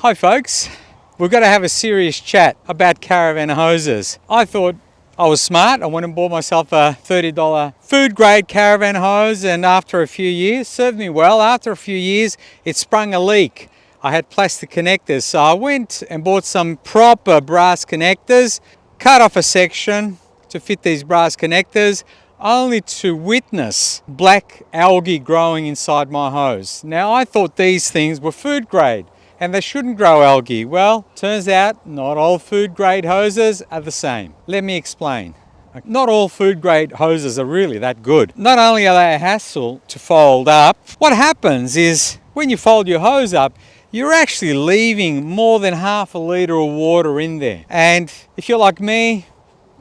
Hi folks, we've got to have a serious chat about Caravan hoses. I thought I was smart. I went and bought myself a $30 food grade Caravan hose, and after a few years, served me well. After a few years, it sprung a leak. I had plastic connectors, so I went and bought some proper brass connectors, cut off a section to fit these brass connectors, only to witness black algae growing inside my hose. Now I thought these things were food grade and they shouldn't grow algae. Well, turns out not all food grade hoses are the same. Let me explain. Not all food grade hoses are really that good. Not only are they a hassle to fold up, what happens is when you fold your hose up, you're actually leaving more than half a litre of water in there. And if you're like me,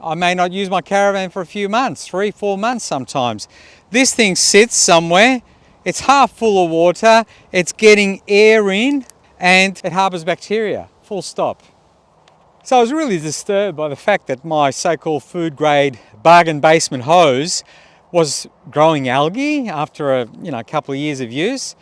I may not use my Caravan for a few months, 3-4 months sometimes. This thing sits somewhere, it's half full of water, it's getting air in, and it harbours bacteria, full stop. So I was really disturbed by the fact that my so-called food grade bargain basement hose was growing algae after a couple of years of use.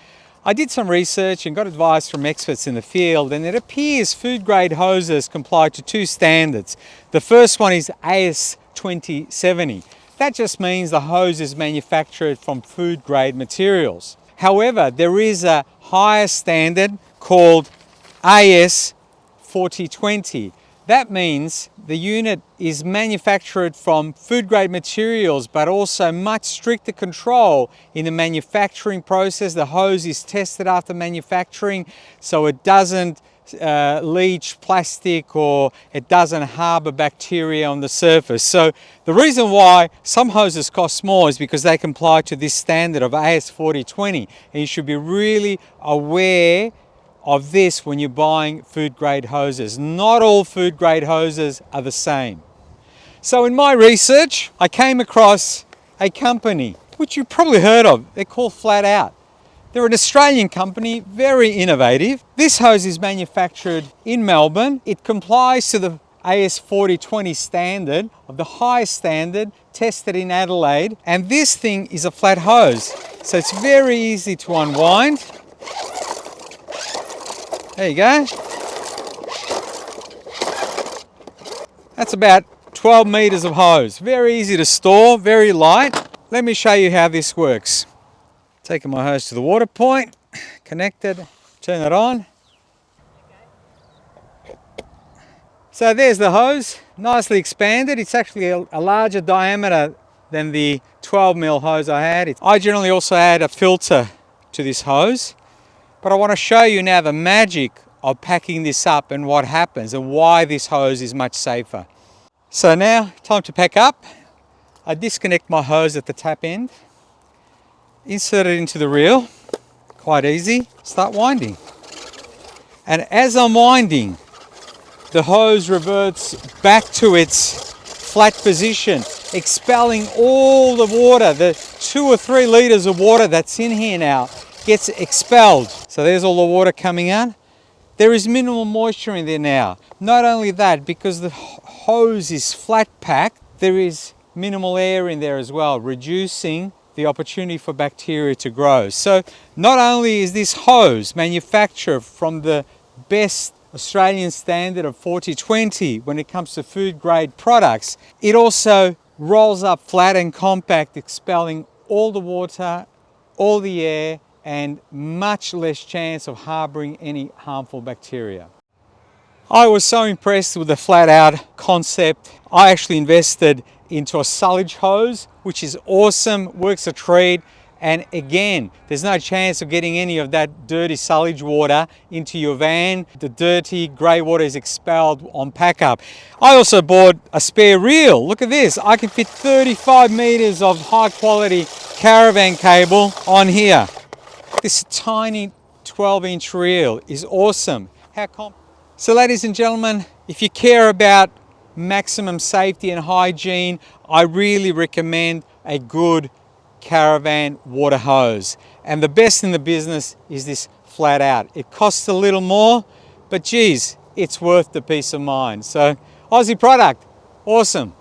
I did some research and got advice from experts in the field, and it appears food grade hoses comply to two standards. The first one is AS 2070. That just means the hose is manufactured from food grade materials. However, there is a higher standard called AS 4020. That means the unit is manufactured from food grade materials, but also much stricter control in the manufacturing process. The hose is tested after manufacturing, so it doesn't leach plastic or it doesn't harbor bacteria on the surface. So the reason why some hoses cost more is because they comply to this standard of AS 4020, and you should be really aware of this when you're buying food grade hoses. Not all food grade hoses are the same. So in my research, I came across a company which you've probably heard of. They're called Flat Out. They're an Australian company, very innovative. This hose is manufactured in Melbourne. It complies to the AS 4020 standard, of the highest standard, tested in Adelaide. And this thing is a flat hose, so it's very easy to unwind. There you go. That's about 12 meters of hose. Very easy to store, very light. Let me show you how this works. Taking my hose to the water point, connected, turn it on. So there's the hose, nicely expanded. It's actually a larger diameter than the 12mm hose I had. I generally also add a filter to this hose. But I want to show you now the magic of packing this up and what happens and why this hose is much safer. So now, time to pack up. I disconnect my hose at the tap end, insert it into the reel, quite easy, start winding. And as I'm winding, the hose reverts back to its flat position, expelling all the water, the 2 or 3 litres of water that's in here now gets expelled. So there's all the water coming out. There is minimal moisture in there now. Not only that, because the hose is flat packed, there is minimal air in there as well, reducing the opportunity for bacteria to grow. So not only is this hose manufactured from the best Australian standard of 4020 when it comes to food grade products, it also rolls up flat and compact, expelling all the water, all the air, and much less chance of harboring any harmful bacteria. I was so impressed with the Flat Out concept. I actually invested into a silage hose, which is awesome, works a treat, and again, there's no chance of getting any of that dirty silage water into your van. The dirty grey water is expelled on pack up. I also bought a spare reel. Look at this, I can fit 35 meters of high quality Caravan cable on here. This tiny 12-inch reel is awesome. So ladies and gentlemen, if you care about maximum safety and hygiene, I really recommend a good Caravan water hose. And the best in the business is this Flat Out. It costs a little more, but geez, it's worth the peace of mind. So Aussie product, awesome.